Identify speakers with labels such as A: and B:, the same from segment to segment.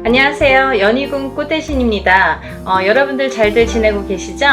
A: 안녕하세요. 연희궁 꽃대신입니다. 여러분들 잘들 지내고 계시죠?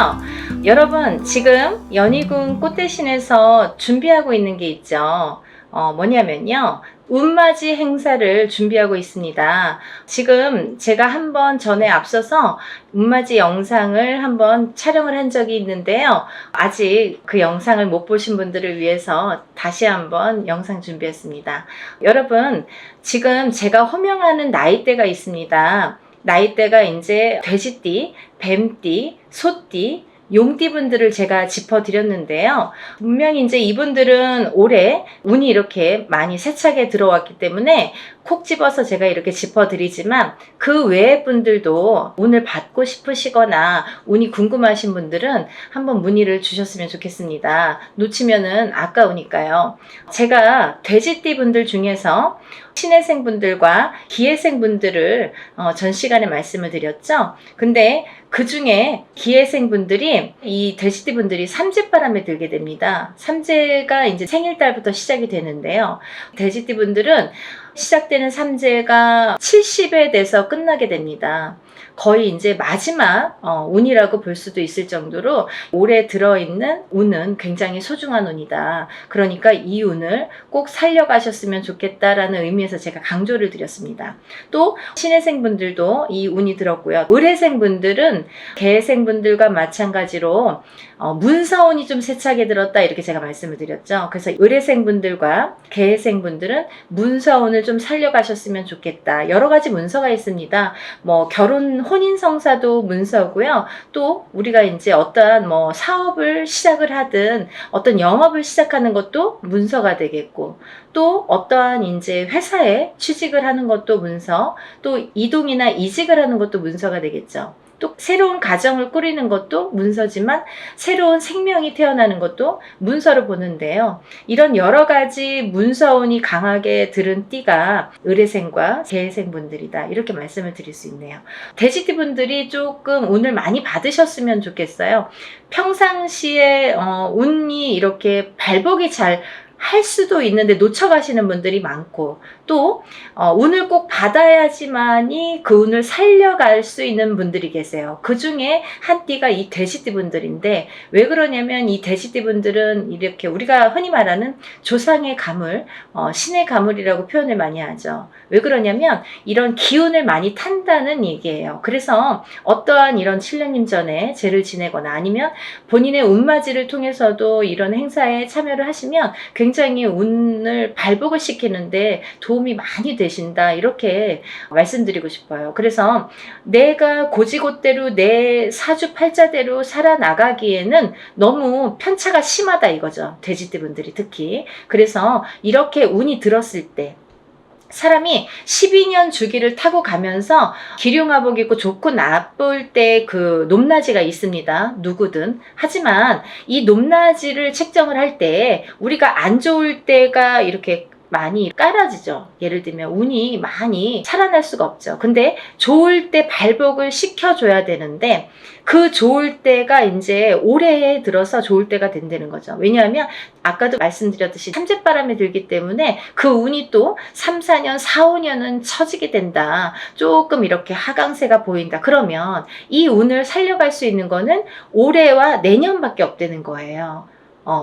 A: 여러분, 지금 연희궁 꽃대신에서 준비하고 있는 게 있죠. 뭐냐면요. 운맞이 행사를 준비하고 있습니다. 지금 제가 한번 전에 앞서서 운맞이 영상을 한번 촬영을 한 적이 있는데요. 아직 그 영상을 못 보신 분들을 위해서 다시 한번 영상 준비했습니다. 여러분, 지금 제가 호명하는 나이대가 있습니다. 나이대가 이제 돼지띠, 뱀띠, 소띠, 용띠분들을 제가 짚어드렸는데요. 분명히 이제 이분들은 올해 운이 이렇게 많이 세차게 들어왔기 때문에 콕 집어서 제가 이렇게 짚어드리지만 그 외의 분들도 운을 받고 싶으시거나 운이 궁금하신 분들은 한번 문의를 주셨으면 좋겠습니다. 놓치면은 아까우니까요. 제가 돼지띠 분들 중에서 신해생 분들과 기해생 분들을 전 시간에 말씀을 드렸죠. 근데 그 중에 기해생 분들이 이 돼지띠 분들이 삼재바람에 들게 됩니다. 삼재가 이제 생일달부터 시작이 되는데요. 돼지띠 분들은 시작되는 삼재가 70에 돼서 끝나게 됩니다. 거의 이제 마지막 운이라고 볼 수도 있을 정도로 올해 들어있는 운은 굉장히 소중한 운이다. 그러니까 이 운을 꼭 살려가셨으면 좋겠다라는 의미에서 제가 강조를 드렸습니다. 또 신해생 분들도 이 운이 들었고요. 을해생 분들은 개해생 분들과 마찬가지로 문서운이 좀 세차게 들었다 이렇게 제가 말씀을 드렸죠. 그래서 을해생 분들과 개해생 분들은 문서운을 좀 살려가셨으면 좋겠다. 여러 가지 문서가 있습니다. 뭐 결혼 혼인성사도 문서고요. 또 우리가 이제 어떠한 뭐 사업을 시작을 하든 어떤 영업을 시작하는 것도 문서가 되겠고, 또 어떠한 이제 회사에 취직을 하는 것도 문서, 또 이동이나 이직을 하는 것도 문서가 되겠죠. 또 새로운 가정을 꾸리는 것도 문서지만 새로운 생명이 태어나는 것도 문서로 보는데요. 이런 여러 가지 문서운이 강하게 들은 띠가 을해생과 개해생 분들이다. 이렇게 말씀을 드릴 수 있네요. 돼지띠 분들이 조금 운을 많이 받으셨으면 좋겠어요. 평상시에 운이 이렇게 발복이 잘 할 수도 있는데 놓쳐가시는 분들이 많고, 또 운을 꼭 받아야지만이 그 운을 살려갈 수 있는 분들이 계세요. 그 중에 한 띠가 이 돼지띠 분들인데, 왜 그러냐면 이 돼지띠 분들은 이렇게 우리가 흔히 말하는 조상의 가물, 신의 가물이라고 표현을 많이 하죠. 왜 그러냐면 이런 기운을 많이 탄다는 얘기예요. 그래서 어떠한 이런 7년님 전에 제를 지내거나 아니면 본인의 운맞이를 통해서도 이런 행사에 참여를 하시면 굉장히 운을 발복을 시키는데 도움이 많이 되신다, 이렇게 말씀드리고 싶어요. 그래서 내가 고지고대로 내 사주팔자대로 살아나가기에는 너무 편차가 심하다 이거죠. 돼지띠 분들이 특히. 그래서 이렇게 운이 들었을 때 사람이 12년 주기를 타고 가면서 기륭화복 입고 좋고 나쁠 때 그 높낮이가 있습니다. 누구든. 하지만 이 높낮이를 책정을 할 때 우리가 안 좋을 때가 이렇게 많이 깔아지죠. 예를 들면 운이 많이 살아날 수가 없죠. 근데 좋을 때 발복을 시켜줘야 되는데 그 좋을 때가 이제 올해에 들어서 좋을 때가 된다는 거죠. 왜냐하면 아까도 말씀드렸듯이 삼재바람이 들기 때문에 그 운이 또 3, 4년, 4, 5년은 처지게 된다. 조금 이렇게 하강세가 보인다. 그러면 이 운을 살려갈 수 있는 거는 올해와 내년밖에 없다는 거예요.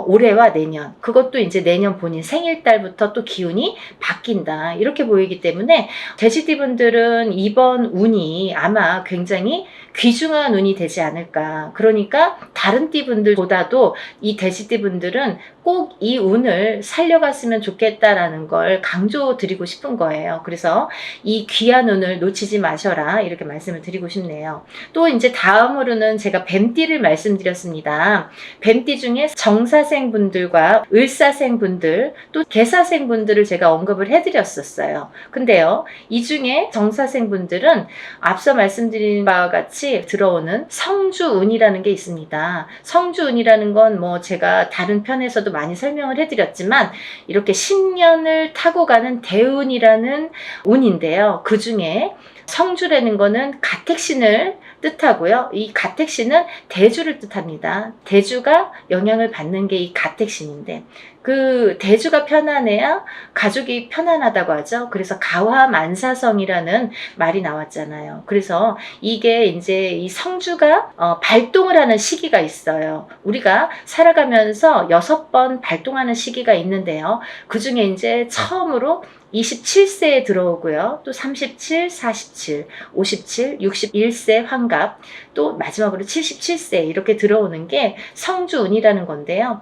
A: 올해와 내년, 그것도 이제 내년 본인 생일달부터 또 기운이 바뀐다, 이렇게 보이기 때문에 돼지띠 분들은 이번 운이 아마 굉장히 귀중한 운이 되지 않을까. 그러니까 다른 띠 분들보다도 이 돼지띠 분들은 꼭 이 운을 살려갔으면 좋겠다라는 걸 강조드리고 싶은 거예요. 그래서 이 귀한 운을 놓치지 마셔라, 이렇게 말씀을 드리고 싶네요. 또 이제 다음으로는 제가 뱀띠를 말씀드렸습니다. 뱀띠 중에 정사생 분들과 을사생 분들, 또 개사생 분들을 제가 언급을 해드렸었어요. 근데요, 이 중에 정사생 분들은 앞서 말씀드린 바와 같이 들어오는 성주운이라는 게 있습니다. 성주운이라는 건 뭐 제가 다른 편에서도 많이 설명을 해드렸지만 이렇게 10년을 타고 가는 대운이라는 운인데요. 그 중에 성주라는 거는 가택신을 뜻하고요. 이 가택신은 대주를 뜻합니다. 대주가 영향을 받는 게 이 가택신인데, 그 대주가 편안해야 가족이 편안하다고 하죠. 그래서 가화만사성이라는 말이 나왔잖아요. 그래서 이게 이제 이 성주가 발동을 하는 시기가 있어요. 우리가 살아가면서 6번 발동하는 시기가 있는데요. 그 중에 이제 처음으로 27세에 들어오고요. 또 37, 47, 57, 61세 환갑, 또 마지막으로 77세 이렇게 들어오는 게 성주운이라는 건데요.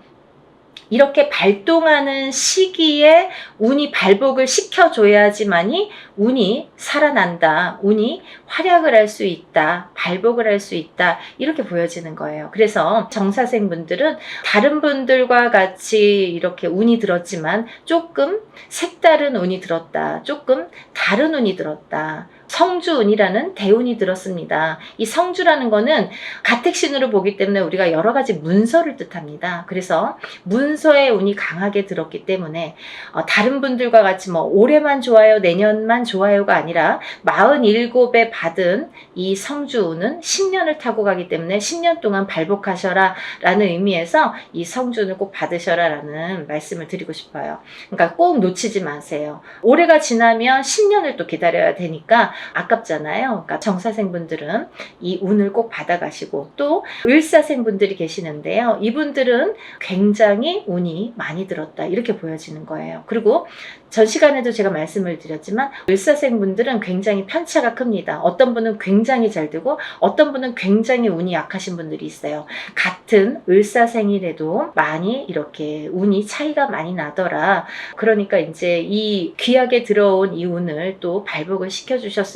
A: 이렇게 발동하는 시기에 운이 발복을 시켜줘야지만이 운이 살아난다. 운이 활약을 할 수 있다. 발복을 할 수 있다. 이렇게 보여지는 거예요. 그래서 정사생분들은 다른 분들과 같이 이렇게 운이 들었지만 조금 색다른 운이 들었다. 조금 다른 운이 들었다. 성주운이라는 대운이 들었습니다. 이 성주라는 거는 가택신으로 보기 때문에 우리가 여러 가지 문서를 뜻합니다. 그래서 문서의 운이 강하게 들었기 때문에 다른 분들과 같이 뭐 올해만 좋아요, 내년만 좋아요가 아니라 47에 받은 이 성주운은 10년을 타고 가기 때문에 10년 동안 발복하셔라 라는 의미에서 이 성주운을 꼭 받으셔라 라는 말씀을 드리고 싶어요. 그러니까 꼭 놓치지 마세요. 올해가 지나면 10년을 또 기다려야 되니까 아깝잖아요. 그러니까 정사생분들은 이 운을 꼭 받아가시고, 또 을사생분들이 계시는데요. 이분들은 굉장히 운이 많이 들었다 이렇게 보여지는 거예요. 그리고 전 시간에도 제가 말씀을 드렸지만 을사생분들은 굉장히 편차가 큽니다. 어떤 분은 굉장히 잘 되고 어떤 분은 굉장히 운이 약하신 분들이 있어요. 같은 을사생이라도 많이 이렇게 운이 차이가 많이 나더라. 그러니까 이제 이 귀하게 들어온 이 운을 또 발복을 시켜주셨으면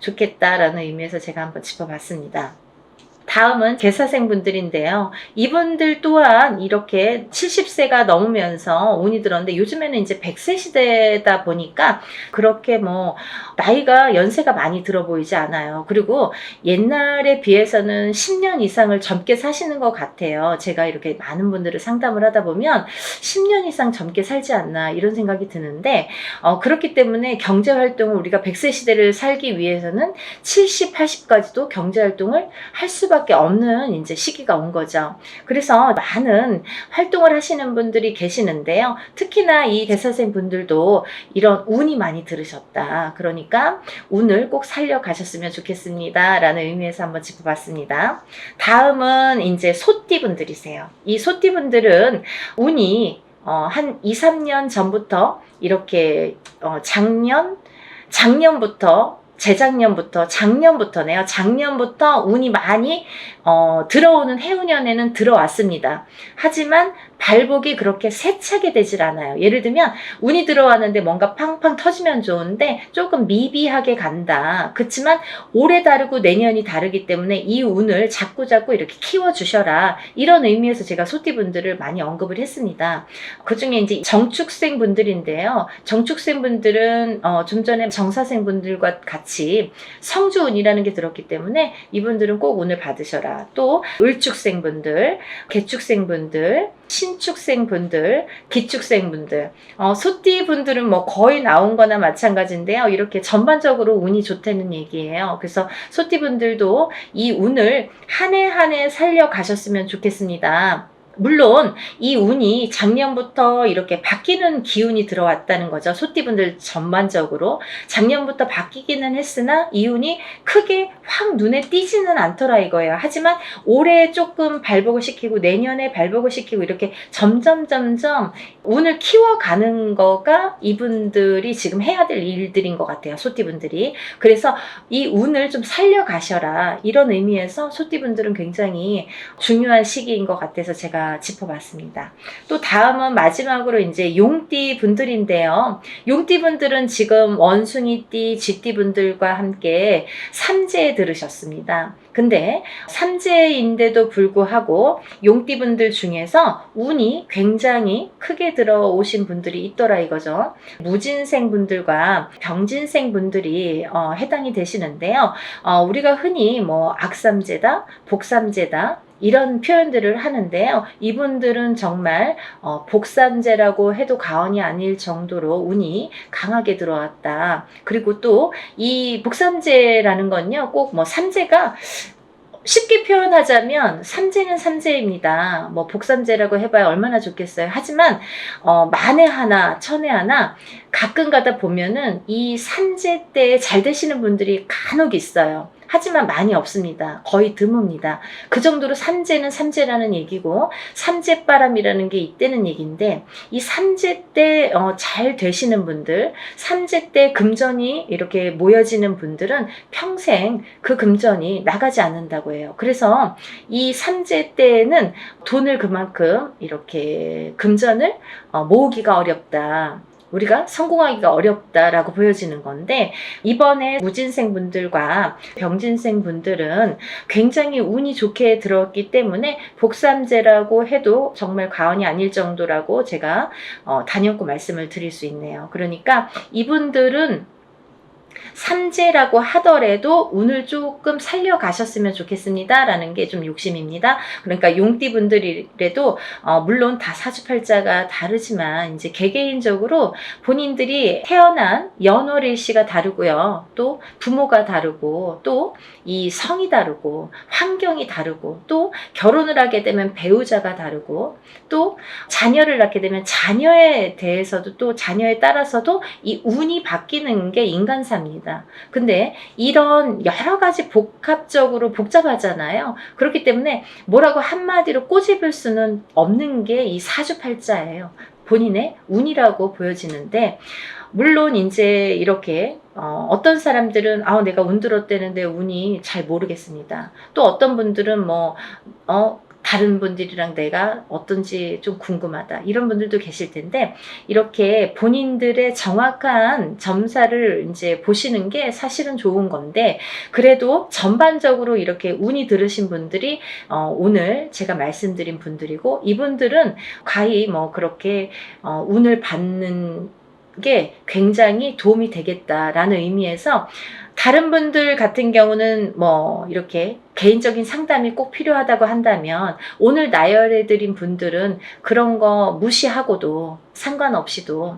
A: 좋겠다라는 의미에서 제가 한번 짚어봤습니다. 다음은 개사생분들인데요. 이분들 또한 이렇게 70세가 넘으면서 운이 들었는데 요즘에는 이제 100세 시대다 보니까 그렇게 뭐 나이가 연세가 많이 들어 보이지 않아요. 그리고 옛날에 비해서는 10년 이상을 젊게 사시는 것 같아요. 제가 이렇게 많은 분들을 상담을 하다 보면 10년 이상 젊게 살지 않나 이런 생각이 드는데 그렇기 때문에 경제활동을 우리가 100세 시대를 살기 위해서는 70, 80까지도 경제활동을 할 수밖에 없는 이제 시기가 온 거죠. 그래서 많은 활동을 하시는 분들이 계시는데요. 특히나 이 대사생 분들도 이런 운이 많이 들으셨다. 그러니까 운을 꼭 살려가셨으면 좋겠습니다. 라는 의미에서 한번 짚어봤습니다. 다음은 이제 소띠 분들이세요. 이 소띠 분들은 운이 한 2, 3년 전부터 이렇게 작년부터네요. 작년부터 운이 많이 들어오는 해운년에는 들어왔습니다. 하지만 발복이 그렇게 세차게 되질 않아요. 예를 들면 운이 들어왔는데 뭔가 팡팡 터지면 좋은데 조금 미비하게 간다. 그렇지만 올해 다르고 내년이 다르기 때문에 이 운을 자꾸자꾸 이렇게 키워주셔라. 이런 의미에서 제가 소띠분들을 많이 언급을 했습니다. 그 중에 이제 정축생 분들인데요. 정축생 분들은 좀 전에 정사생 분들과 같이 성주운이라는 게 들었기 때문에 이분들은 꼭 운을 받으셔라. 또 을축생 분들, 개축생 분들, 신축생 분들, 기축생 분들, 소띠 분들은 뭐 거의 나온 거나 마찬가지인데요. 이렇게 전반적으로 운이 좋다는 얘기예요. 그래서 소띠 분들도 이 운을 한 해 한 해 살려 가셨으면 좋겠습니다. 물론 이 운이 작년부터 이렇게 바뀌는 기운이 들어왔다는 거죠. 소띠분들 전반적으로 작년부터 바뀌기는 했으나 이 운이 크게 확 눈에 띄지는 않더라 이거예요. 하지만 올해 조금 발복을 시키고 내년에 발복을 시키고 이렇게 점점 운을 키워가는 거가 이분들이 지금 해야 될 일들인 것 같아요. 소띠분들이. 그래서 이 운을 좀 살려가셔라 이런 의미에서 소띠분들은 굉장히 중요한 시기인 것 같아서 제가 짚어봤습니다. 또 다음은 마지막으로 이제 용띠 분들인데요. 용띠 분들은 지금 원숭이띠, 쥐띠 분들과 함께 삼재에 들으셨습니다. 근데 삼재인데도 불구하고 용띠 분들 중에서 운이 굉장히 크게 들어오신 분들이 있더라 이거죠. 무진생 분들과 병진생 분들이 해당이 되시는데요. 우리가 흔히 뭐 악삼재다, 복삼재다 이런 표현들을 하는데요. 이분들은 정말 복삼재라고 해도 과언이 아닐 정도로 운이 강하게 들어왔다. 그리고 또 이 복삼재라는 건요. 꼭 뭐 삼재가 쉽게 표현하자면 삼재는 삼재입니다. 뭐 복삼재라고 해봐야 얼마나 좋겠어요. 하지만 만에 하나 천에 하나 가끔 가다 보면은 이 삼재 때 잘 되시는 분들이 간혹 있어요. 하지만 많이 없습니다. 거의 드뭅니다. 그 정도로 삼재는 삼재라는 얘기고 삼재바람이라는 게 있다는 얘기인데, 이 삼재 때 잘 되시는 분들, 삼재 때 금전이 이렇게 모여지는 분들은 평생 그 금전이 나가지 않는다고 해요. 그래서 이 삼재 때는 돈을 그만큼 이렇게 금전을 모으기가 어렵다. 우리가 성공하기가 어렵다라고 보여지는 건데, 이번에 무진생 분들과 병진생 분들은 굉장히 운이 좋게 들어왔기 때문에 복삼재라고 해도 정말 과언이 아닐 정도라고 제가 단연코 말씀을 드릴 수 있네요. 그러니까 이분들은 삼재라고 하더라도 운을 조금 살려가셨으면 좋겠습니다 라는 게 좀 욕심입니다. 그러니까 용띠 분들이라도 물론 다 사주팔자가 다르지만 이제 개개인적으로 본인들이 태어난 연월일시가 다르고요, 또 부모가 다르고, 또 이 성이 다르고, 환경이 다르고, 또 결혼을 하게 되면 배우자가 다르고, 또 자녀를 낳게 되면 자녀에 대해서도, 또 자녀에 따라서도 이 운이 바뀌는 게 인간사입니다. 근데 이런 여러 가지 복합적으로 복잡하잖아요. 그렇기 때문에 뭐라고 한마디로 꼬집을 수는 없는 게 이 사주팔자예요. 본인의 운이라고 보여지는데, 물론 이제 이렇게 어떤 사람들은 내가 운 들었다는데 운이 잘 모르겠습니다. 또 어떤 분들은 다른 분들이랑 내가 어떤지 좀 궁금하다, 이런 분들도 계실 텐데, 이렇게 본인들의 정확한 점사를 이제 보시는 게 사실은 좋은 건데, 그래도 전반적으로 이렇게 운이 들으신 분들이 오늘 제가 말씀드린 분들이고, 이분들은 과히 그렇게 운을 받는 게 굉장히 도움이 되겠다라는 의미에서, 다른 분들 같은 경우는 이렇게 개인적인 상담이 꼭 필요하다고 한다면, 오늘 나열해드린 분들은 그런 거 무시하고도 상관없이도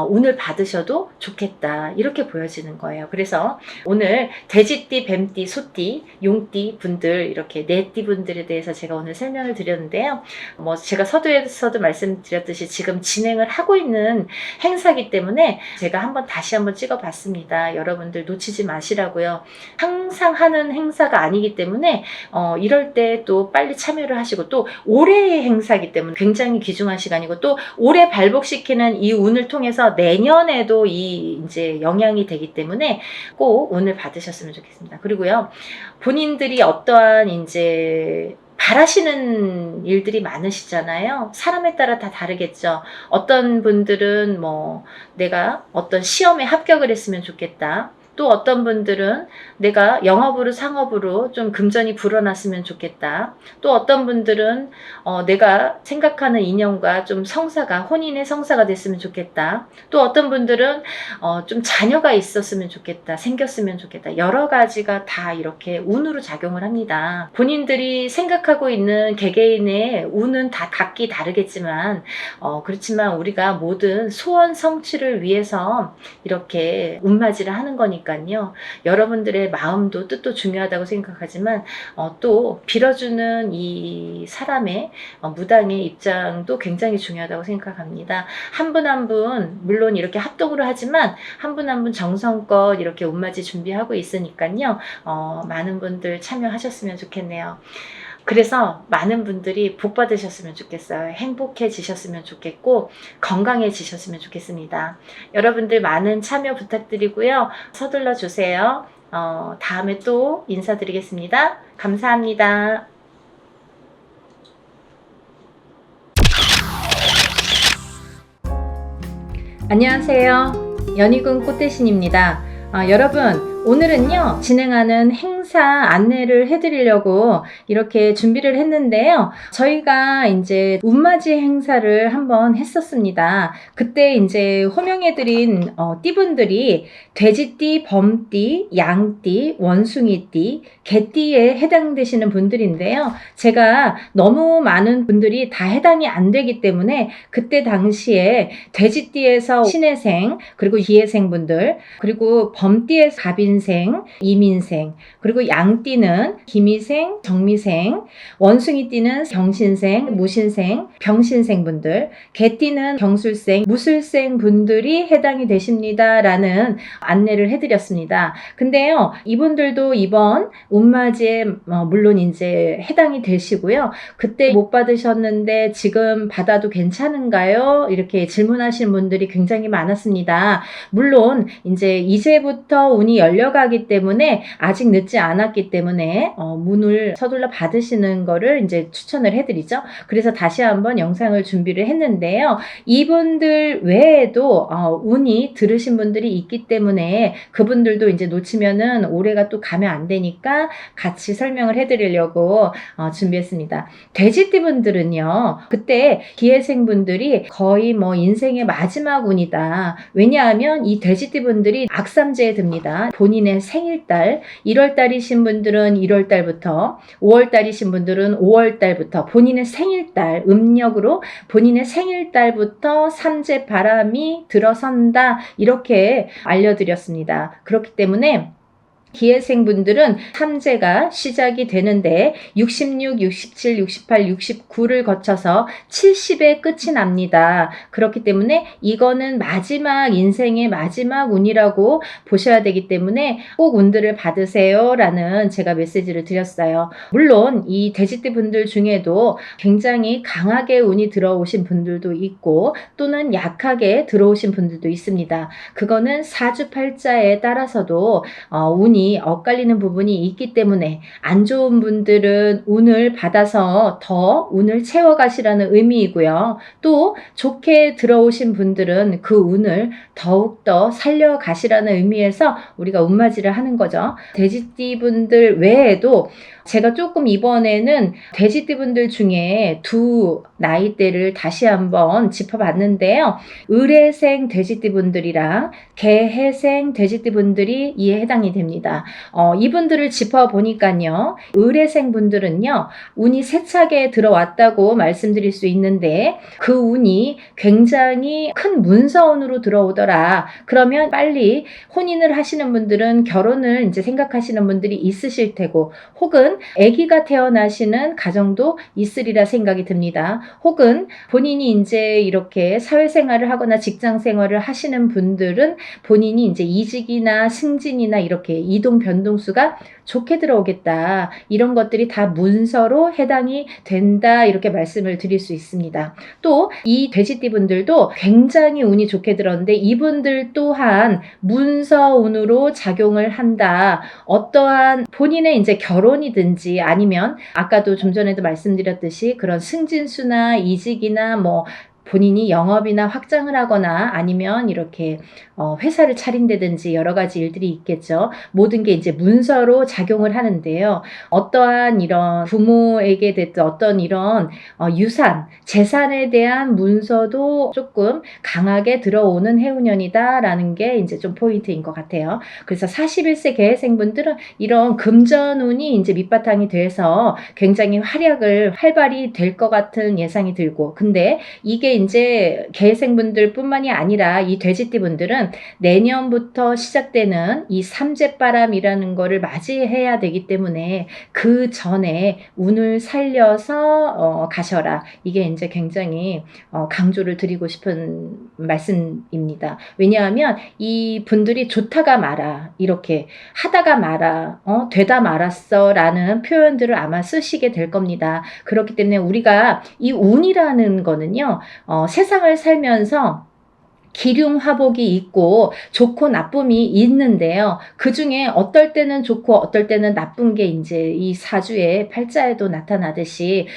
A: 운을 받으셔도 좋겠다, 이렇게 보여지는 거예요. 그래서 오늘 돼지띠, 뱀띠, 소띠, 용띠 분들, 이렇게 네 띠 분들에 대해서 제가 오늘 설명을 드렸는데요. 제가 서두에서도 말씀드렸듯이 지금 진행을 하고 있는 행사이기 때문에 제가 다시 한번 찍어봤습니다. 여러분들 놓치지 마시라고요. 항상 하는 행사가 아니기 때문에 이럴 때 또 빨리 참여를 하시고, 또 올해의 행사이기 때문에 굉장히 귀중한 시간이고, 또 올해 발복시키는 이 운을 통해서 내년에도 이제 영향이 되기 때문에 꼭 운을 받으셨으면 좋겠습니다. 그리고요, 본인들이 어떠한 이제 바라시는 일들이 많으시잖아요. 사람에 따라 다 다르겠죠. 어떤 분들은 내가 어떤 시험에 합격을 했으면 좋겠다. 또 어떤 분들은 내가 영업으로 상업으로 좀 금전이 불어났으면 좋겠다. 또 어떤 분들은 내가 생각하는 인연과 좀 혼인의 성사가 됐으면 좋겠다. 또 어떤 분들은 좀 자녀가 있었으면 좋겠다, 생겼으면 좋겠다. 여러 가지가 다 이렇게 운으로 작용을 합니다. 본인들이 생각하고 있는 개개인의 운은 다 각기 다르겠지만, 그렇지만 우리가 모든 소원 성취를 위해서 이렇게 운맞이를 하는 거니까요. 여러분들의 마음도 뜻도 중요하다고 생각하지만, 또 빌어주는 이 사람의 무당의 입장도 굉장히 중요하다고 생각합니다. 한 분 한 분 물론 이렇게 합동으로 하지만 한 분 한 분 정성껏 이렇게 운맞이 준비하고 있으니까요. 많은 분들 참여하셨으면 좋겠네요. 그래서 많은 분들이 복 받으셨으면 좋겠어요. 행복해지셨으면 좋겠고, 건강해지셨으면 좋겠습니다. 여러분들 많은 참여 부탁드리고요. 서둘러 주세요. 다음에 또 인사드리겠습니다. 감사합니다. 안녕하세요. 연희군 꽃대신입니다. 여러분, 오늘은요, 진행하는 행사 안내를 해드리려고 이렇게 준비를 했는데요. 저희가 이제 운맞이 행사를 한번 했었습니다. 그때 이제 호명해드린 띠분들이 돼지띠, 범띠, 양띠, 원숭이띠, 개띠에 해당되시는 분들인데요. 제가 너무 많은 분들이 다 해당이 안 되기 때문에 그때 당시에 돼지띠에서 신해생, 그리고 기해생 분들, 그리고 범띠에서 갑인생, 이민생, 그리고 그리고 양띠는 기미생, 정미생, 원숭이띠는 경신생, 무신생, 병신생 분들, 개띠는 경술생, 무술생 분들이 해당이 되십니다라는 안내를 해드렸습니다. 근데요, 이분들도 이번 운맞이에 물론 이제 해당이 되시고요. 그때 못 받으셨는데 지금 받아도 괜찮은가요? 이렇게 질문하시는 분들이 굉장히 많았습니다. 물론 이제부터 운이 열려가기 때문에 아직 늦지 않았기 때문에 문을 서둘러 받으시는 거를 이제 추천을 해드리죠. 그래서 다시 한번 영상을 준비를 했는데요. 이분들 외에도 운이 들으신 분들이 있기 때문에 그분들도 이제 놓치면은 올해가 또 가면 안 되니까 같이 설명을 해드리려고 준비했습니다. 돼지띠 분들은요, 그때 기회생 분들이 거의 뭐 인생의 마지막 운이다. 왜냐하면 이 돼지띠 분들이 악삼재에 듭니다. 본인의 생일달, 1월달이신 분들은 1월달부터, 5월달이신 분들은 5월달부터 본인의 생일달, 음력으로 본인의 생일달부터 삼재 바람이 들어선다. 이렇게 알려드렸습니다. 그렇기 때문에 기회생 분들은 삼재가 시작이 되는데 66, 67, 68, 69를 거쳐서 70에 끝이 납니다. 그렇기 때문에 이거는 인생의 마지막 운이라고 보셔야 되기 때문에 꼭 운들을 받으세요 라는 제가 메시지를 드렸어요. 물론 이 돼지띠 분들 중에도 굉장히 강하게 운이 들어오신 분들도 있고 또는 약하게 들어오신 분들도 있습니다. 그거는 사주팔자에 따라서도 운이 엇갈리는 부분이 있기 때문에 안 좋은 분들은 운을 받아서 더 운을 채워가시라는 의미이고요. 또 좋게 들어오신 분들은 그 운을 더욱더 살려가시라는 의미에서 우리가 운맞이를 하는 거죠. 돼지띠 분들 외에도 제가 조금 이번에는 돼지띠 분들 중에 두 나이대를 다시 한번 짚어봤는데요. 을해생 돼지띠 분들이랑 개해생 돼지띠 분들이 이에 해당이 됩니다. 이분들을 짚어보니까요. 을해생 분들은요. 운이 세차게 들어왔다고 말씀드릴 수 있는데 그 운이 굉장히 큰 문서운으로 들어오더라. 그러면 빨리 혼인을 하시는 분들은 결혼을 이제 생각하시는 분들이 있으실 테고 혹은 아기가 태어나시는 가정도 있으리라 생각이 듭니다. 혹은 본인이 이제 이렇게 사회생활을 하거나 직장생활을 하시는 분들은 본인이 이제 이직이나 승진이나 이렇게 이동 변동수가 좋게 들어오겠다. 이런 것들이 다 문서로 해당이 된다. 이렇게 말씀을 드릴 수 있습니다. 또 이 돼지띠 분들도 굉장히 운이 좋게 들었는데 이분들 또한 문서운으로 작용을 한다. 어떠한 본인의 이제 결혼이든지 아니면 아까도 좀 전에도 말씀드렸듯이 그런 승진수나 이직이나 뭐 본인이 영업이나 확장을 하거나 아니면 이렇게 회사를 차린다든지 여러 가지 일들이 있겠죠. 모든 게 이제 문서로 작용을 하는데요. 어떠한 이런 부모에게 됐든 어떤 이런 유산, 재산에 대한 문서도 조금 강하게 들어오는 해운년이다라는 게 이제 좀 포인트인 것 같아요. 그래서 41세 개해생분들은 이런 금전운이 이제 밑바탕이 돼서 굉장히 활발히 될 것 같은 예상이 들고 근데 이게 이제 개해생분들 뿐만이 아니라 이 돼지띠 분들은 내년부터 시작되는 이 삼재바람이라는 거를 맞이해야 되기 때문에 그 전에 운을 살려서 가셔라. 이게 이제 굉장히 강조를 드리고 싶은 말씀입니다. 왜냐하면 이 분들이 좋다가 말아, 이렇게 하다가 말아, 되다 말았어 라는 표현들을 아마 쓰시게 될 겁니다. 그렇기 때문에 우리가 이 운이라는 거는요, 세상을 살면서 기륭화복이 있고 좋고 나쁨이 있는데요. 그 중에 어떨 때는 좋고 어떨 때는 나쁜 게 이제 이 사주의 팔자에도 나타나듯이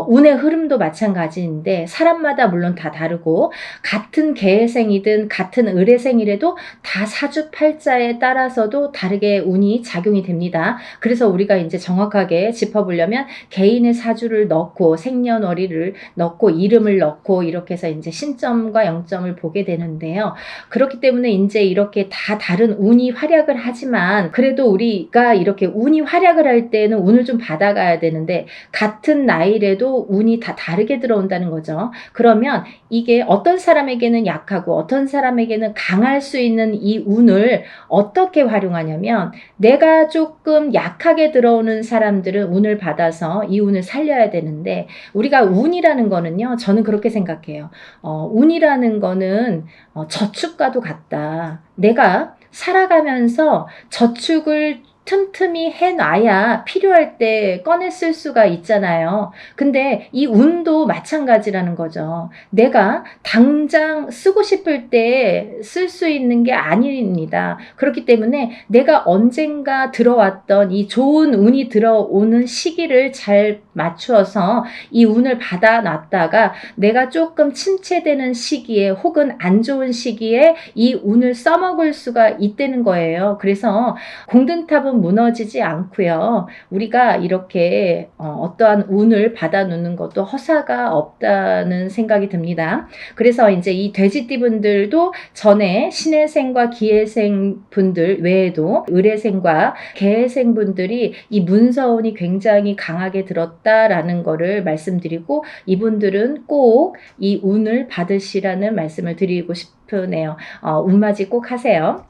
A: 운의 흐름도 마찬가지인데 사람마다 물론 다 다르고 같은 개해생이든 같은 을해생이라도 다 사주 팔자에 따라서도 다르게 운이 작용이 됩니다. 그래서 우리가 이제 정확하게 짚어보려면 개인의 사주를 넣고 생년월일을 넣고 이름을 넣고 이렇게 해서 이제 신점과 영점을 보게 되는 되는데요. 그렇기 때문에 이제 이렇게 다 다른 운이 활약을 하지만 그래도 우리가 이렇게 운이 활약을 할 때는 운을 좀 받아가야 되는데 같은 나이래도 운이 다 다르게 들어온다는 거죠. 그러면 이게 어떤 사람에게는 약하고 어떤 사람에게는 강할 수 있는 이 운을 어떻게 활용하냐면 내가 조금 약하게 들어오는 사람들은 운을 받아서 이 운을 살려야 되는데 우리가 운이라는 거는요. 저는 그렇게 생각해요. 운이라는 거는 저축과도 같다. 내가 살아가면서 저축을 틈틈이 해놔야 필요할 때 꺼내 쓸 수가 있잖아요. 근데 이 운도 마찬가지라는 거죠. 내가 당장 쓰고 싶을 때 쓸 수 있는 게 아닙니다. 그렇기 때문에 내가 언젠가 들어왔던 이 좋은 운이 들어오는 시기를 잘 맞추어서 이 운을 받아놨다가 내가 조금 침체되는 시기에 혹은 안 좋은 시기에 이 운을 써먹을 수가 있다는 거예요. 그래서 공든탑은 무너지지 않고요. 우리가 이렇게 어떠한 운을 받아놓는 것도 허사가 없다는 생각이 듭니다. 그래서 이제 이 돼지띠분들도 전에 신해생과 기해생 분들 외에도 을해생과 개해생 분들이 이 문서운이 굉장히 강하게 들었다라는 거를 말씀드리고 이분들은 꼭 이 운을 받으시라는 말씀을 드리고 싶으네요. 운맞이 꼭 하세요.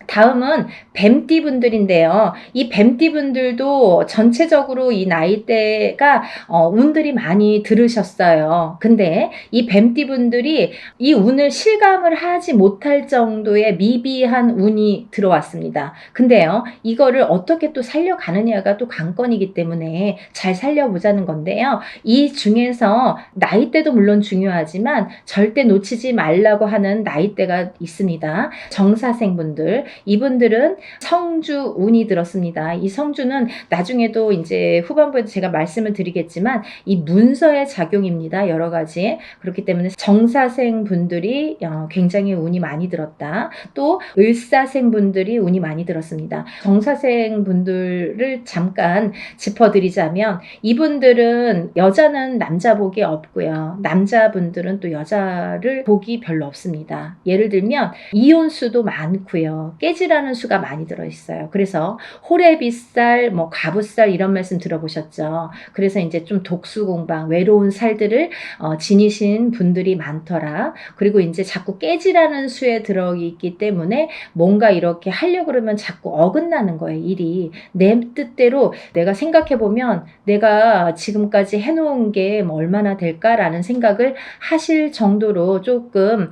A: 다음은 뱀띠 분들인데요. 이 뱀띠 분들도 전체적으로 이 나이대가 운들이 많이 들으셨어요. 근데 이 뱀띠 분들이 이 운을 실감을 하지 못할 정도의 미비한 운이 들어왔습니다. 근데요, 이거를 어떻게 또 살려가느냐가 또 관건이기 때문에 잘 살려보자는 건데요. 이 중에서 나이대도 물론 중요하지만 절대 놓치지 말라고 하는 나이대가 있습니다. 정사생 분들, 이분들은 성주 운이 들었습니다. 이 성주는 나중에도 이제 후반부에도 제가 말씀을 드리겠지만 이 문서의 작용입니다. 여러 가지. 그렇기 때문에 정사생 분들이 굉장히 운이 많이 들었다. 또 을사생 분들이 운이 많이 들었습니다. 정사생 분들을 잠깐 짚어드리자면 이분들은 여자는 남자 복이 없고요. 남자분들은 또 여자를 복이 별로 없습니다. 예를 들면 이혼수도 많고요. 깨지라는 수가 많이 들어있어요. 그래서 호래비살, 가부살 이런 말씀 들어보셨죠. 그래서 이제 좀 독수공방, 외로운 살들을 지니신 분들이 많더라. 그리고 이제 자꾸 깨지라는 수에 들어있기 때문에 뭔가 이렇게 하려고 그러면 자꾸 어긋나는 거예요. 일이. 내 뜻대로 내가 생각해보면 내가 지금까지 해놓은 게 얼마나 될까라는 생각을 하실 정도로 조금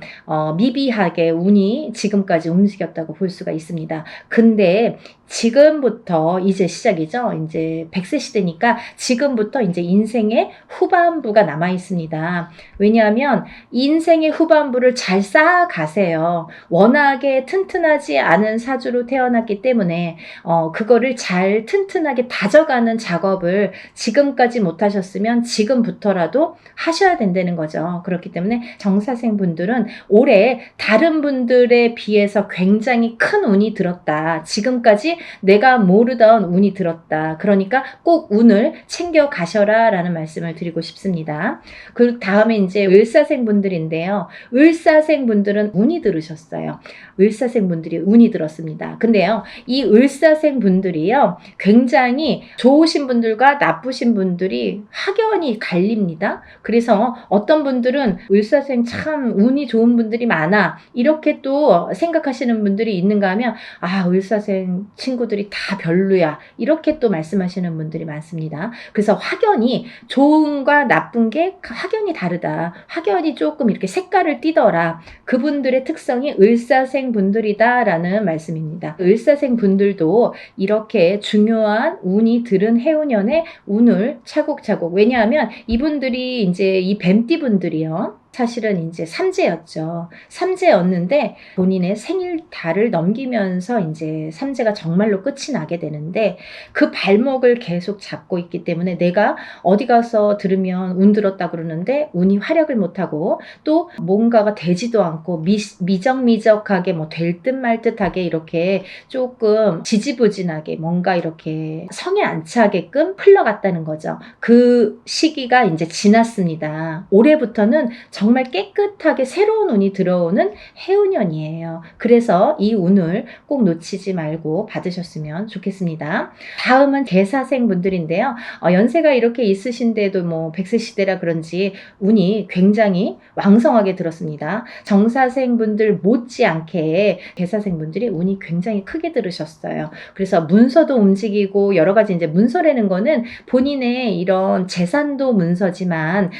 A: 미비하게 운이 지금까지 움직였다고 볼 수가 있습니다. 근데 지금부터 이제 시작이죠. 이제 100세 시대니까 지금부터 이제 인생의 후반부가 남아 있습니다. 왜냐하면 인생의 후반부를 잘 쌓아가세요. 워낙에 튼튼하지 않은 사주로 태어났기 때문에 그거를 잘 튼튼하게 다져가는 작업을 지금까지 못하셨으면 지금부터라도 하셔야 된다는 거죠. 그렇기 때문에 정사생 분들은 올해 다른 분들에 비해서 굉장히 큰 운이 들었다. 지금까지 내가 모르던 운이 들었다. 그러니까 꼭 운을 챙겨 가셔라 라는 말씀을 드리고 싶습니다. 그 다음에 이제 을사생 분들인데요. 을사생 분들은 운이 들으셨어요. 을사생 분들이 운이 들었습니다. 근데요, 이 을사생 분들이요, 굉장히 좋으신 분들과 나쁘신 분들이 확연히 갈립니다. 그래서 어떤 분들은 을사생 참 운이 좋은 분들이 많아. 이렇게 또 생각하시는 분들이 있는가 하면, 을사생 친구들이 다 별로야. 이렇게 또 말씀하시는 분들이 많습니다. 그래서 확연히 좋은과 나쁜 게 확연히 다르다. 확연히 조금 이렇게 색깔을 띠더라. 그분들의 특성이 을사생 분들이다라는 말씀입니다. 을사생 분들도 이렇게 중요한 운이 들은 해운년에 운을 차곡차곡, 왜냐하면 이분들이 이제 이 뱀띠 분들이요, 사실은 이제 삼재였죠. 삼재였는데 본인의 생일달을 넘기면서 이제 삼재가 정말로 끝이 나게 되는데 그 발목을 계속 잡고 있기 때문에 내가 어디 가서 들으면 운 들었다 그러는데 운이 활약을 못하고 또 뭔가가 되지도 않고 미적미적하게 될 듯 말 듯하게 이렇게 조금 지지부진하게 뭔가 이렇게 성에 안 차게끔 흘러갔다는 거죠. 그 시기가 이제 지났습니다. 올해부터는 정말 깨끗하게 새로운 운이 들어오는 해운년이에요. 그래서 이 운을 꼭 놓치지 말고 받으셨으면 좋겠습니다. 다음은 개사생 분들인데요. 연세가 이렇게 있으신데도 뭐 100세 시대라 그런지 운이 굉장히 왕성하게 들었습니다. 정사생 분들 못지않게 개사생 분들이 운이 굉장히 크게 들으셨어요. 그래서 문서도 움직이고 여러 가지 이제 문서라는 거는 본인의 이런 재산도 문서지만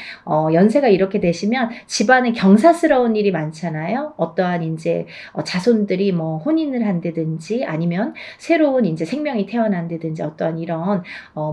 A: 연세가 이렇게 되시면 집안에 경사스러운 일이 많잖아요. 어떠한 이제 자손들이 뭐 혼인을 한다든지 아니면 새로운 이제 생명이 태어난다든지 어떠한 이런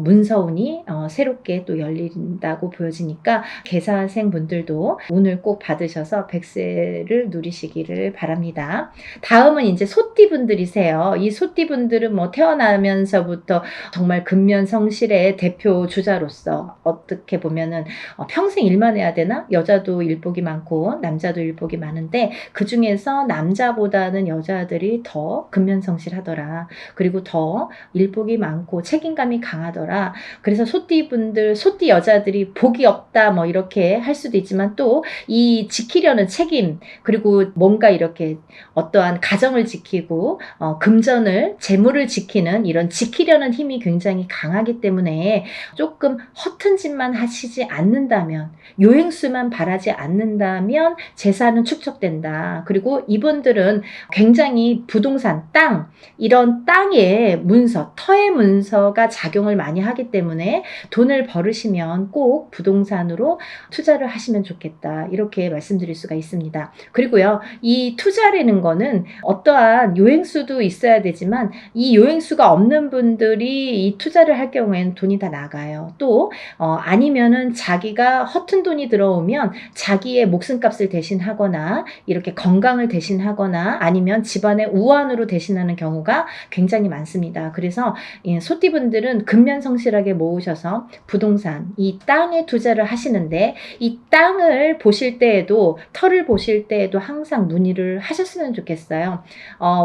A: 문서운이 새롭게 또 열린다고 보여지니까 개사생 분들도 운을 꼭 받으셔서 100세를 누리시기를 바랍니다. 다음은 이제 소띠 분들이세요. 이 소띠 분들은 뭐 태어나면서부터 정말 근면성실의 대표 주자로서 어떻게 보면은 평생 일만 해야 되나? 여자도 일복이 많고 남자도 일복이 많은데 그 중에서 남자보다는 여자들이 더 근면성실하더라. 그리고 더 일복이 많고 책임감이 강하더라. 그래서 소띠 분들, 소띠 여자들이 복이 없다 뭐 이렇게 할 수도 있지만 또 이 지키려는 책임 그리고 뭔가 이렇게 어떠한 가정을 지키고 금전을 재물을 지키는 이런 지키려는 힘이 굉장히 강하기 때문에 조금 허튼 짓만 하시지 않는다면 요행수만 바라지 않는다면 재산은 축적된다. 그리고 이분들은 굉장히 부동산, 땅 이런 땅의 문서, 터의 문서가 작용을 많이 하기 때문에 돈을 벌으시면 꼭 부동산으로 투자를 하시면 좋겠다. 이렇게 말씀드릴 수가 있습니다. 그리고요, 이 투자라는 거는 어떠한 요행수도 있어야 되지만 이 요행수가 없는 분들이 이 투자를 할 경우에는 돈이 다 나가요. 또 아니면은 자기가 허튼 돈이 들어오면 자기의 목숨값을 대신하거나 이렇게 건강을 대신하거나 아니면 집안의 우환으로 대신하는 경우가 굉장히 많습니다. 그래서 소띠분들은 근면성실하게 모으셔서 부동산, 이 땅에 투자를 하시는데 이 땅을 보실 때에도 터를 보실 때에도 항상 문의를 하셨으면 좋겠어요.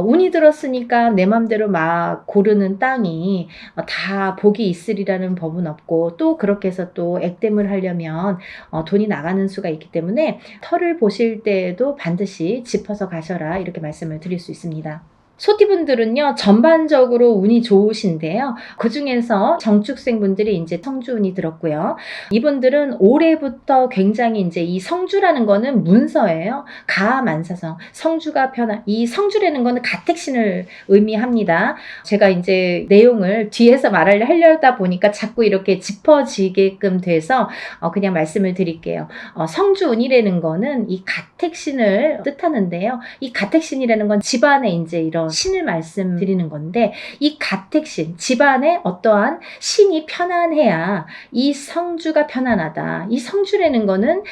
A: 운이 들었으니까 내 맘대로 막 고르는 땅이 다 복이 있으리라는 법은 없고 또 그렇게 해서 또 액땜을 하려면 돈이 나가는 수가 있기 때문에 터를 보실 때에도 반드시 짚어서 가셔라 이렇게 말씀을 드릴 수 있습니다. 소띠분들은요, 전반적으로 운이 좋으신데요. 그 중에서 정축생 분들이 이제 성주운이 들었고요. 이분들은 올해부터 굉장히 이제 이 성주라는 거는 문서예요. 가만사성. 성주가 편한, 이 성주라는 거는 가택신을 의미합니다. 제가 이제 내용을 뒤에서 하려다 보니까 자꾸 이렇게 짚어지게끔 돼서 그냥 말씀을 드릴게요. 성주운이라는 거는 이 가택신을 뜻하는데요. 이 가택신이라는 건 집안에 이제 이런 신을 말씀드리는 건데 이 가택신, 집안에 어떠한 신이 편안해야 이 성주가 편안하다. 이 성주라는 거는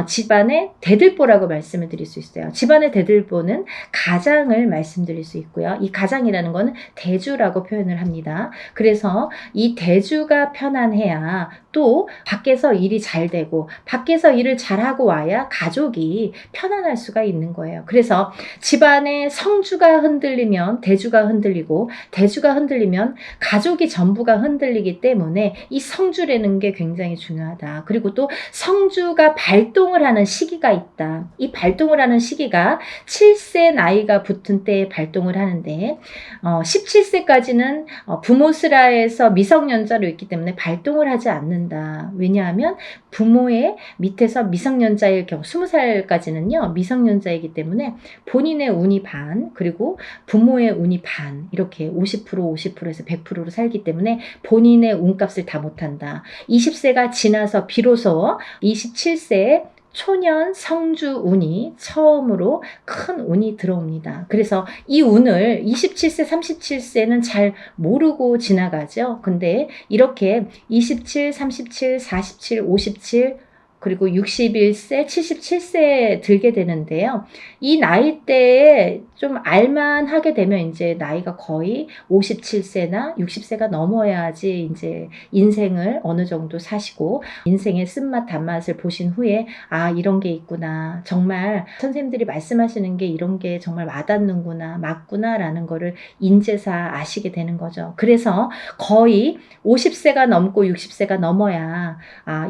A: 집안의 대들보라고 말씀을 드릴 수 있어요. 집안의 대들보는 가장을 말씀드릴 수 있고요. 이 가장이라는 거는 대주라고 표현을 합니다. 그래서 이 대주가 편안해야 또 밖에서 일이 잘 되고 밖에서 일을 잘하고 와야 가족이 편안할 수가 있는 거예요. 그래서 집안의 성주가 흔들리면 대주가 흔들리고 대주가 흔들리면 가족이 전부가 흔들리기 때문에 이 성주라는 게 굉장히 중요하다. 그리고 또 성주가 발동을 하는 시기가 있다. 이 발동을 하는 시기가 7세 나이가 붙은 때에 발동을 하는데 17세까지는 부모스라에서 미성년자로 있기 때문에 발동을 하지 않는다. 왜냐하면 부모의 밑에서 미성년자일 경우 20살까지는요 미성년자이기 때문에 본인의 운이 반 그리고 부모의 운이 반 이렇게 50% 50%에서 100%로 살기 때문에 본인의 운값을 다 못한다. 20세가 지나서 비로소 27세에 초년 성주 운이 처음으로 큰 운이 들어옵니다. 그래서 이 운을 27세, 37세는 잘 모르고 지나가죠. 근데 이렇게 27, 37, 47, 57 그리고 61세, 77세에 들게 되는데요. 이 나이대에 좀 알만하게 되면 이제 나이가 거의 57세나 60세가 넘어야지 이제 인생을 어느 정도 사시고 인생의 쓴맛 단맛을 보신 후에 아 이런 게 있구나. 정말 선생님들이 말씀하시는 게 이런 게 정말 와닿는구나. 맞구나 라는 거를 인제사 아시게 되는 거죠. 그래서 거의 50세가 넘고 60세가 넘어야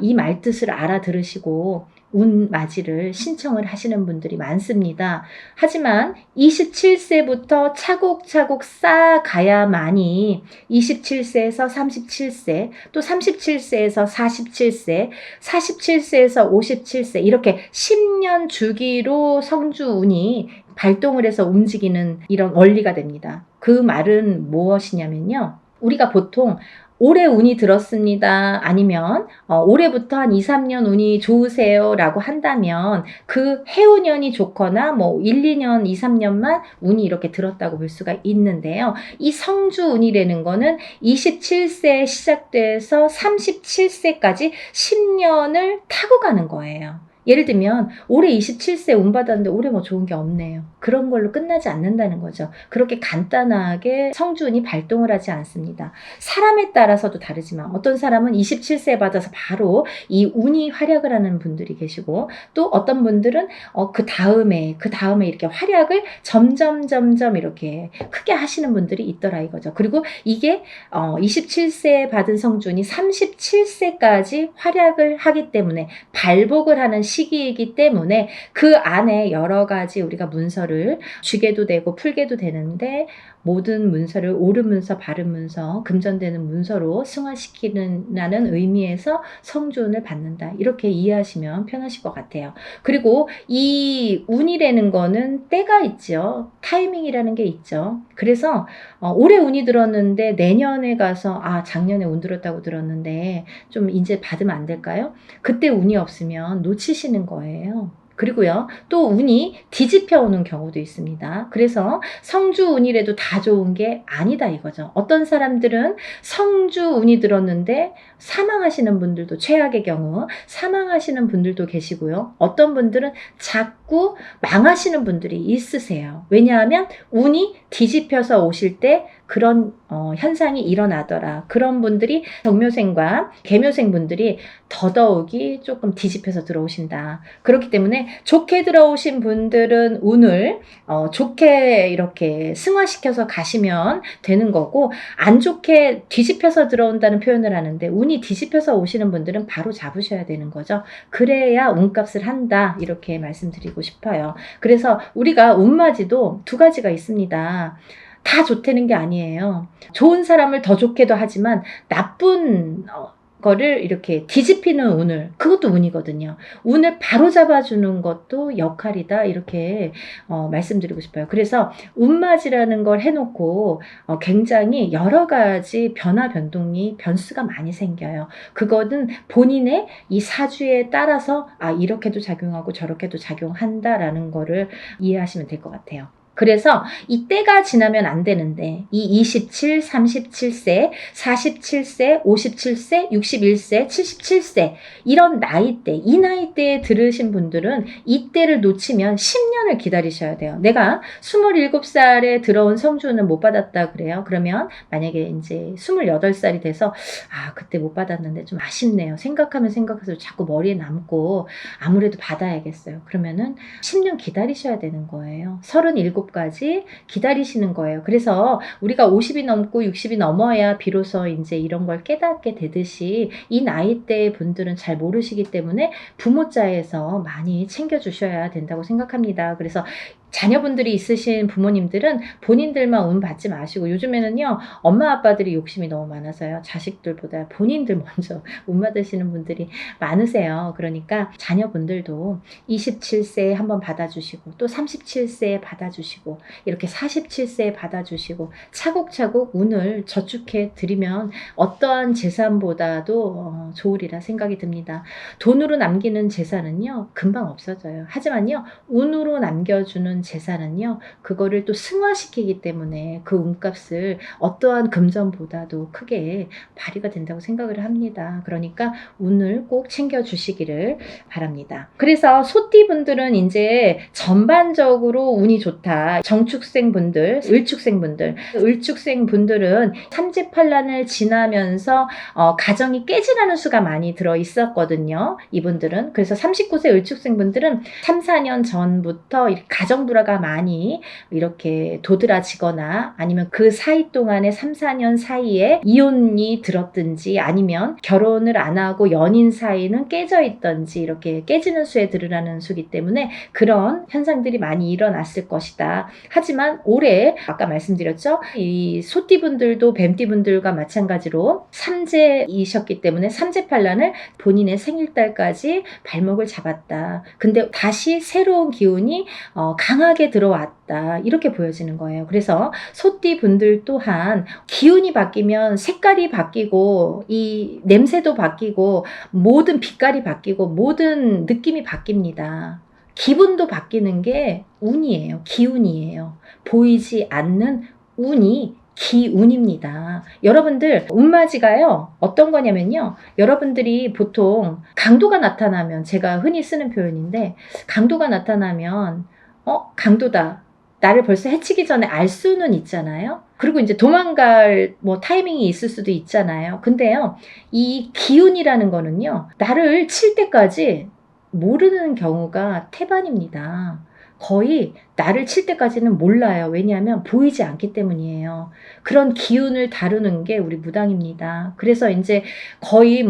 A: 이 말뜻을 알아들으시고 운 맞이를 신청을 하시는 분들이 많습니다. 하지만 27세부터 차곡차곡 쌓아가야만이 27세에서 37세, 또 37세에서 47세, 47세에서 57세 이렇게 10년 주기로 성주운이 발동을 해서 움직이는 이런 원리가 됩니다. 그 말은 무엇이냐면요. 우리가 보통 올해 운이 들었습니다. 아니면 올해부터 한 2, 3년 운이 좋으세요 라고 한다면 그 해운년이 좋거나 뭐 1, 2년, 2, 3년만 운이 이렇게 들었다고 볼 수가 있는데요. 이 성주운이라는 거는 27세에 시작돼서 37세까지 10년을 타고 가는 거예요. 예를 들면 올해 27세 운 받았는데 올해 뭐 좋은 게 없네요. 그런 걸로 끝나지 않는다는 거죠. 그렇게 간단하게 성주운이 발동을 하지 않습니다. 사람에 따라서도 다르지만 어떤 사람은 27세 받아서 바로 이 운이 활약을 하는 분들이 계시고 또 어떤 분들은 그 다음에 이렇게 활약을 점점 이렇게 크게 하시는 분들이 있더라 이거죠. 그리고 이게 27세 받은 성주운이 37세까지 활약을 하기 때문에 발복을 하는 시기이기 때문에 그 안에 여러 가지 우리가 문서를 쥐게도 되고 풀게도 되는데 모든 문서를 옳은 문서, 바른 문서, 금전되는 문서로 승화시키는 의미에서 성주운을 받는다. 이렇게 이해하시면 편하실 것 같아요. 그리고 이 운이라는 거는 때가 있죠. 타이밍이라는 게 있죠. 그래서 올해 운이 들었는데 내년에 가서 작년에 운 들었다고 들었는데 좀 이제 받으면 안 될까요? 그때 운이 없으면 놓치시는 거예요. 그리고요, 또 운이 뒤집혀 오는 경우도 있습니다. 그래서 성주운이라도 다 좋은 게 아니다 이거죠. 어떤 사람들은 성주운이 들었는데 사망하시는 분들도 최악의 경우 사망하시는 분들도 계시고요. 어떤 분들은 자꾸 망하시는 분들이 있으세요. 왜냐하면 운이 뒤집혀서 오실 때 그런 현상이 일어나더라. 그런 분들이 정묘생과 계묘생 분들이 더더욱이 조금 뒤집혀서 들어오신다. 그렇기 때문에 좋게 들어오신 분들은 운을 좋게 이렇게 승화시켜서 가시면 되는 거고 안 좋게 뒤집혀서 들어온다는 표현을 하는데 운이 뒤집혀서 오시는 분들은 바로 잡으셔야 되는 거죠. 그래야 운값을 한다. 이렇게 말씀드리고 싶어요. 그래서 우리가 운맞이도 두 가지가 있습니다. 다 좋다는 게 아니에요. 좋은 사람을 더 좋게도 하지만 나쁜 거를 이렇게 뒤집히는 운을, 그것도 운이거든요. 운을 바로 잡아주는 것도 역할이다. 이렇게 말씀드리고 싶어요. 그래서 운맞이라는 걸 해놓고 굉장히 여러 가지 변수가 많이 생겨요. 그거는 본인의 이 사주에 따라서 이렇게도 작용하고 저렇게도 작용한다라는 거를 이해하시면 될 것 같아요. 그래서 이 때가 지나면 안 되는데 이 27, 37세, 47세, 57세, 61세, 77세 이런 나이대, 이 나이대에 들으신 분들은 이 때를 놓치면 10년을 기다리셔야 돼요. 내가 27살에 들어온 성주운을 못 받았다 그래요. 그러면 만약에 이제 28살이 돼서 그때 못 받았는데 좀 아쉽네요. 생각하면 생각할수록 자꾸 머리에 남고 아무래도 받아야겠어요. 그러면은 10년 기다리셔야 되는 거예요. 37까지 기다리시는 거예요. 그래서 우리가 50이 넘고 60이 넘어야 비로소 이제 이런 걸 깨닫게 되듯이 이 나이대 분들은 잘 모르시기 때문에 부모자에서 많이 챙겨주셔야 된다고 생각합니다. 그래서 자녀분들이 있으신 부모님들은 본인들만 운 받지 마시고 요즘에는요 엄마 아빠들이 욕심이 너무 많아서요 자식들보다 본인들 먼저 운 받으시는 분들이 많으세요. 그러니까 자녀분들도 27세에 한번 받아주시고 또 37세에 받아주시고 이렇게 47세에 받아주시고 차곡차곡 운을 저축해 드리면 어떠한 재산보다도 좋으리라 생각이 듭니다. 돈으로 남기는 재산은요 금방 없어져요. 하지만요 운으로 남겨주는 재산은요 그거를 또 승화시키기 때문에 그 운값을 어떠한 금전보다도 크게 발휘가 된다고 생각을 합니다. 그러니까 운을 꼭 챙겨주시기를 바랍니다. 그래서 소띠분들은 이제 전반적으로 운이 좋다. 정축생분들, 을축생분들은 삼재팔란을 지나면서 가정이 깨지라는 수가 많이 들어 있었거든요. 이분들은. 그래서 39세 을축생분들은 3, 4년 전부터 가정 가정불화가 많이 이렇게 도드라지거나 아니면 그 사이 동안에 3, 4년 사이에 이혼이 들었든지 아니면 결혼을 안 하고 연인 사이는 깨져 있던지 이렇게 깨지는 수에 들으라는 수기 때문에 그런 현상들이 많이 일어났을 것이다. 하지만 올해 아까 말씀드렸죠. 이 소띠분들도 뱀띠분들과 마찬가지로 삼재이셨기 때문에 삼재팔란을 본인의 생일달까지 발목을 잡았다. 근데 다시 새로운 기운이 강하게 들어왔다. 이렇게 보여지는 거예요. 그래서 소띠분들 또한 기운이 바뀌면 색깔이 바뀌고 이 냄새도 바뀌고 모든 빛깔이 바뀌고 모든 느낌이 바뀝니다. 기분도 바뀌는 게 운이에요. 기운이에요. 보이지 않는 운이 기운입니다. 여러분들 운맞이가요 어떤 거냐면요, 여러분들이 보통 강도가 나타나면, 제가 흔히 쓰는 표현인데, 강도가 나타나면 강도다, 나를 벌써 해치기 전에 알 수는 있잖아요. 그리고 이제 도망갈 타이밍이 있을 수도 있잖아요. 근데요, 이 기운이라는 거는요, 나를 칠 때까지 모르는 경우가 태반입니다. 거의 나를 칠 때까지는 몰라요. 왜냐하면 보이지 않기 때문이에요. 그런 기운을 다루는 게 우리 무당입니다. 그래서 이제 거의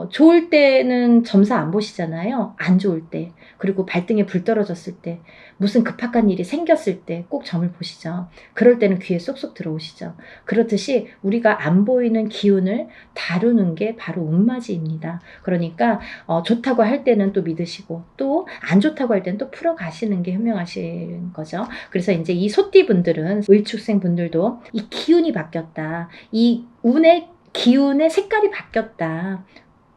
A: 좋을 때는 점사 안 보시잖아요. 안 좋을 때. 그리고 발등에 불 떨어졌을 때, 무슨 급박한 일이 생겼을 때 꼭 점을 보시죠. 그럴 때는 귀에 쏙쏙 들어오시죠. 그렇듯이 우리가 안 보이는 기운을 다루는 게 바로 운맞이입니다. 그러니까 좋다고 할 때는 또 믿으시고 또 안 좋다고 할 때는 또 풀어가시는 게 현명하신 거죠. 그래서 이제 이 소띠분들은, 을축생 분들도 이 기운이 바뀌었다. 이 운의 기운의 색깔이 바뀌었다.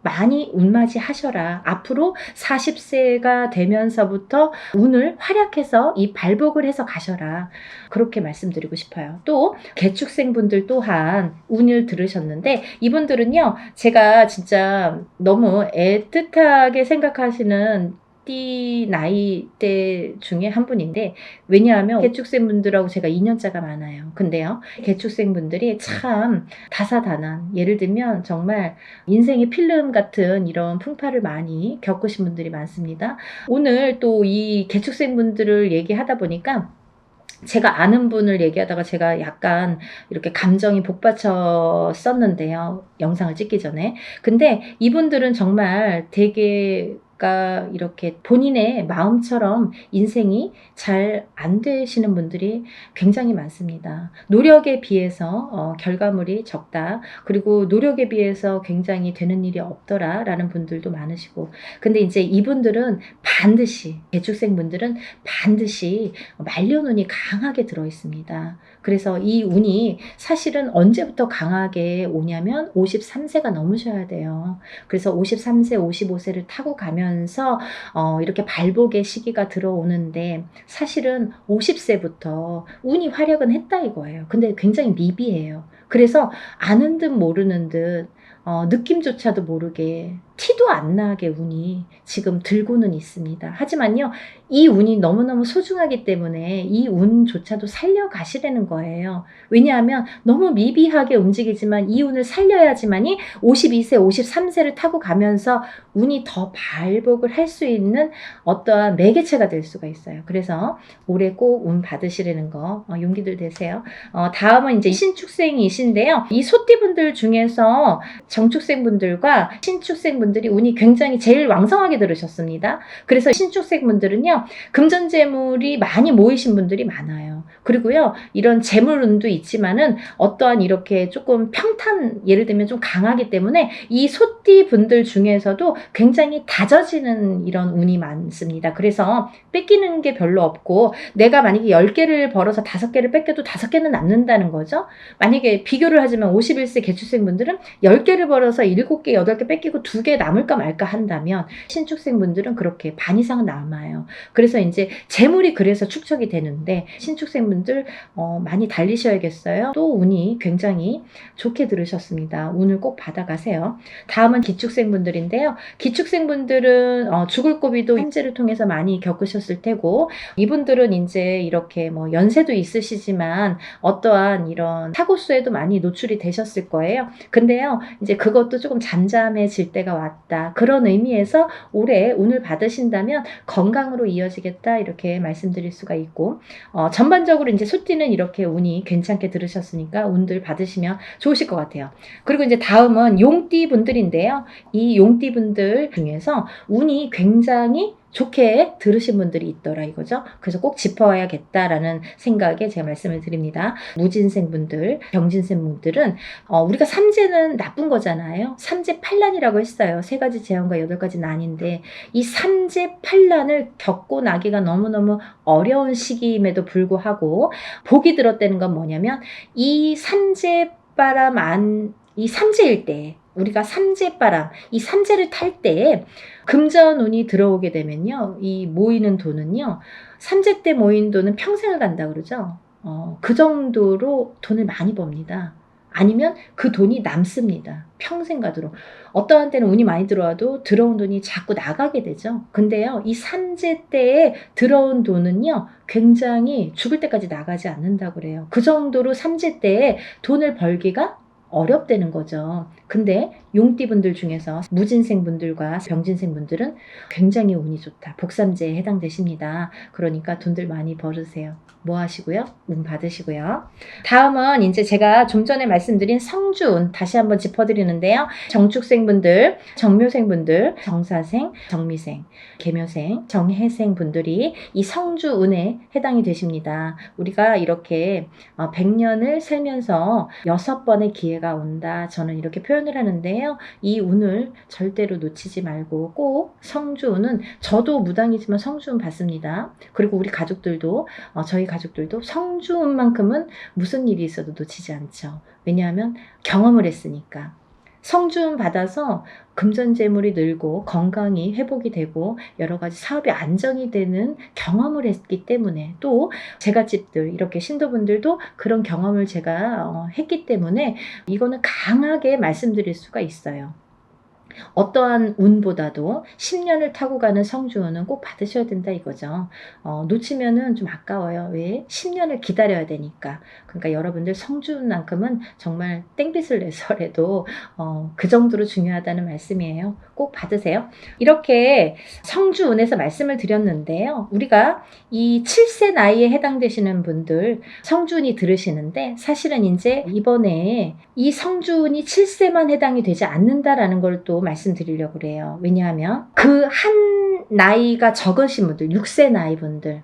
A: 많이 운맞이 하셔라. 앞으로 40세가 되면서부터 운을 활약해서 이 발복을 해서 가셔라. 그렇게 말씀드리고 싶어요. 또 개축생 분들 또한 운을 들으셨는데, 이분들은요, 제가 진짜 너무 애틋하게 생각하시는 띠 나이대 중에 한 분인데, 왜냐하면 개축생 분들하고 제가 2년차가 많아요. 근데요, 개축생 분들이 참 다사다난, 예를 들면 정말 인생의 필름 같은 이런 풍파를 많이 겪으신 분들이 많습니다. 오늘 또 이 개축생 분들을 얘기하다 보니까 제가 아는 분을 얘기하다가 제가 약간 이렇게 감정이 복받쳤었는데요, 영상을 찍기 전에. 근데 이분들은 정말 되게 이렇게 본인의 마음처럼 인생이 잘 안 되시는 분들이 굉장히 많습니다. 노력에 비해서 결과물이 적다. 그리고 노력에 비해서 굉장히 되는 일이 없더라 라는 분들도 많으시고. 근데 이제 이분들은 반드시, 개축생 분들은 반드시 말년운이 강하게 들어 있습니다. 그래서 이 운이 사실은 언제부터 강하게 오냐면 53세가 넘으셔야 돼요. 그래서 53세, 55세를 타고 가면서 이렇게 발복의 시기가 들어오는데, 사실은 50세부터 운이 활약은 했다 이거예요. 근데 굉장히 미비해요. 그래서 아는 듯 모르는 듯 느낌조차도 모르게, 티도 안 나게 운이 지금 들고는 있습니다. 하지만요, 이 운이 너무너무 소중하기 때문에 이 운조차도 살려가시라는 거예요. 왜냐하면 너무 미비하게 움직이지만 이 운을 살려야지만이 52세, 53세를 타고 가면서 운이 더 발복을 할 수 있는 어떠한 매개체가 될 수가 있어요. 그래서 올해 꼭 운 받으시라는 거 용기들 되세요. 다음은 이제 신축생이신데요. 이 소띠분들 중에서 정축생분들과 신축생분들이 운이 굉장히 제일 왕성하게 들으셨습니다. 그래서 신축생분들은요, 금전재물이 많이 모이신 분들이 많아요. 그리고요, 이런 재물운도 있지만은 어떠한 이렇게 조금 평탄, 예를 들면 좀 강하기 때문에 이 소띠분들 중에서도 굉장히 다져지는 이런 운이 많습니다. 그래서 뺏기는 게 별로 없고, 내가 만약에 10개를 벌어서 5개를 뺏겨도 5개는 남는다는 거죠. 만약에 비교를 하자면 51세 개축생분들은 10개를 벌어서 7개, 8개 뺏기고 2개 남을까 말까 한다면, 신축생분들은 그렇게 반 이상은 남아요. 그래서 이제 재물이 그래서 축적이 되는데, 신축생분들 많이 달리셔야겠어요. 또 운이 굉장히 좋게 들으셨습니다. 운을 꼭 받아가세요. 다음은 기축생분들인데요. 기축생분들은 죽을 고비도 현재를 통해서 많이 겪으셨을 테고, 이분들은 이제 이렇게 연세도 있으시지만 어떠한 이런 사고수에도 많이 노출이 되셨을 거예요. 근데요, 이제 그것도 조금 잠잠해질 때가 왔다. 그런 의미에서 올해 운을 받으신다면 건강으로 이어지겠다 이렇게 말씀드릴 수가 있고 전반적으로 이제 소띠는 이렇게 운이 괜찮게 들으셨으니까 운들 받으시면 좋으실 것 같아요. 그리고 이제 다음은 용띠 분들인데요. 이 용띠 분들 중에서 운이 굉장히 좋게 들으신 분들이 있더라 이거죠. 그래서 꼭 짚어야겠다라는 생각에 제가 말씀을 드립니다. 무진생 분들, 병진생 분들은 우리가 삼재는 나쁜 거잖아요. 삼재팔란이라고 했어요. 3가지 재앙과 8가지 난인데 이 삼재팔란을 겪고 나기가 너무너무 어려운 시기임에도 불구하고 복이 들었다는 건 뭐냐면 이 삼재바람 이 삼재일 때 우리가 삼재바람, 이 삼재를 탈 때에 금전운이 들어오게 되면요. 이 모이는 돈은요. 삼재 때 모인 돈은 평생을 간다 그러죠. 그 정도로 돈을 많이 법니다. 아니면 그 돈이 남습니다. 평생 가도록. 어떠한 때는 운이 많이 들어와도 들어온 돈이 자꾸 나가게 되죠. 근데요. 이 삼재 때에 들어온 돈은요. 굉장히 죽을 때까지 나가지 않는다고 그래요. 그 정도로 삼재 때에 돈을 벌기가 어렵다는 거죠. 근데 용띠분들 중에서 무진생분들과 병진생분들은 굉장히 운이 좋다. 복삼재에 해당되십니다. 그러니까 돈들 많이 벌으세요. 뭐 하시고요? 운 받으시고요. 다음은 이제 제가 좀 전에 말씀드린 성주운 다시 한번 짚어드리는데요. 정축생분들, 정묘생분들, 정사생, 정미생, 계묘생, 정해생 분들이 이 성주운에 해당이 되십니다. 우리가 이렇게 100년을 살면서 6번의 기회가 온다. 저는 이렇게 표현을 하는데요. 이 운을 절대로 놓치지 말고 꼭 성주운은 저도 무당이지만 성주운 받습니다. 그리고 우리 가족들도 저희 가족들도 성주운만큼은 무슨 일이 있어도 놓치지 않죠. 왜냐하면 경험을 했으니까. 성주운 받아서 금전재물이 늘고 건강이 회복이 되고 여러 가지 사업이 안정이 되는 경험을 했기 때문에 또 제갓집들 이렇게 신도분들도 그런 경험을 제가 했기 때문에 이거는 강하게 말씀드릴 수가 있어요. 어떠한 운보다도 10년을 타고 가는 성주운은 꼭 받으셔야 된다 이거죠. 놓치면은 좀 아까워요. 왜? 10년을 기다려야 되니까. 그러니까 여러분들 성주운만큼은 정말 땡빛을 내서라도 그 정도로 중요하다는 말씀이에요. 꼭 받으세요. 이렇게 성주운에서 말씀을 드렸는데요. 우리가 이 7세 나이에 해당되시는 분들 성주운이 들으시는데 사실은 이제 이번에 이 성주운이 7세만 해당이 되지 않는다라는 걸 또 말씀드리려고 그래요. 왜냐하면 그 한 나이가 적으신 분들, 6세 나이 분들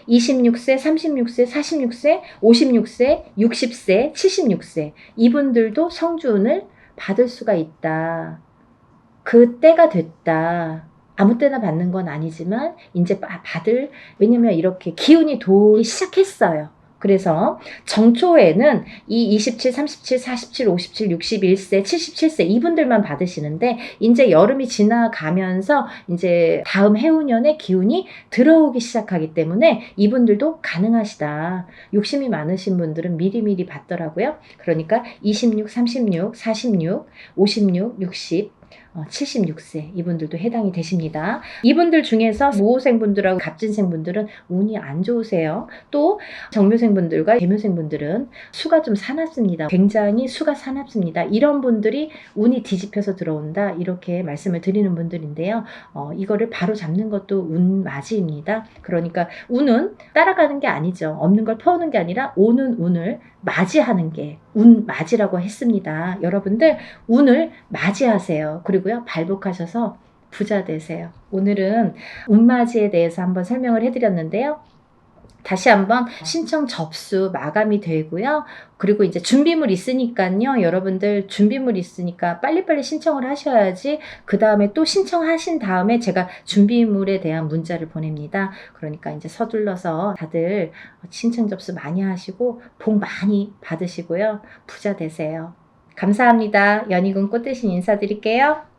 A: 26세, 36세, 46세, 56세, 60세, 76세 이분들도 성주운을 받을 수가 있다. 그 때가 됐다. 아무 때나 받는 건 아니지만 이제 받을 왜냐면 이렇게 기운이 돌기 시작했어요. 그래서 정초에는 이 27, 37, 47, 57, 61세, 77세 이분들만 받으시는데 이제 여름이 지나가면서 이제 다음 해운년에 기운이 들어오기 시작하기 때문에 이분들도 가능하시다. 욕심이 많으신 분들은 미리미리 받더라고요. 그러니까 26, 36, 46, 56, 60 76세 이분들도 해당이 되십니다. 이분들 중에서 모호생분들하고 갑진생분들은 운이 안 좋으세요. 또 정묘생분들과 계묘생분들은 수가 좀 사납습니다. 굉장히 수가 사납습니다. 이런 분들이 운이 뒤집혀서 들어온다 이렇게 말씀을 드리는 분들인데요. 이거를 바로 잡는 것도 운맞이입니다. 그러니까 운은 따라가는 게 아니죠. 없는 걸 퍼오는 게 아니라 오는 운을 맞이하는 게 운맞이라고 했습니다. 여러분들 운을 맞이하세요. 그리고요 발복하셔서 부자 되세요. 오늘은 운맞이에 대해서 한번 설명을 해드렸는데요. 다시 한번 신청 접수 마감이 되고요. 그리고 이제 준비물 있으니까요. 여러분들 준비물 있으니까 빨리빨리 신청을 하셔야지 그 다음에 또 신청하신 다음에 제가 준비물에 대한 문자를 보냅니다. 그러니까 이제 서둘러서 다들 신청 접수 많이 하시고 복 많이 받으시고요. 부자 되세요. 감사합니다. 연희군 꽃대신 인사드릴게요.